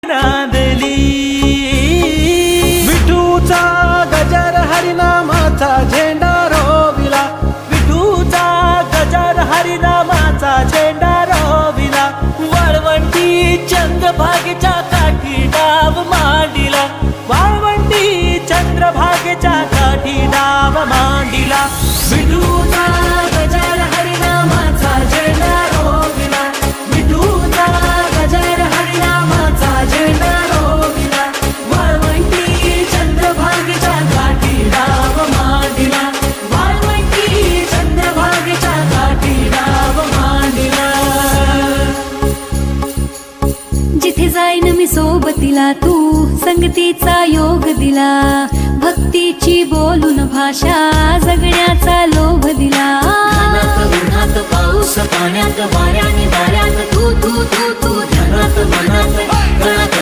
नांदली विठूचा गजर हरिनामाचा झेंडा रोविला विठूचा गजर हरिनामाचा झेंडा रोविला वाळवंटी चंद्रभागेच्या काठी डाव मांडिला वाळवंटी चंद्रभागेच्या काठी डाव मांडिला विठूचा गजर हरिनामाचा झेंडा रोविला विठूचा गजर हरिनामाचा झेंडा रोविला वाळवंटी चंद्रभागेच्या काठी डाव मांडिला वाळवंटी चंद्रभागेच्या काठी डाव मांडिला जिथे जाईन मी सोबतीला तू संगतीचा योग दिला भक्तीची बोलून भाषा जगण्याचा लोभ दिला उन्हात पाऊस पाण्यात वाऱ्याने दाऱ्यात तू तू तू तू ध्यानात मनात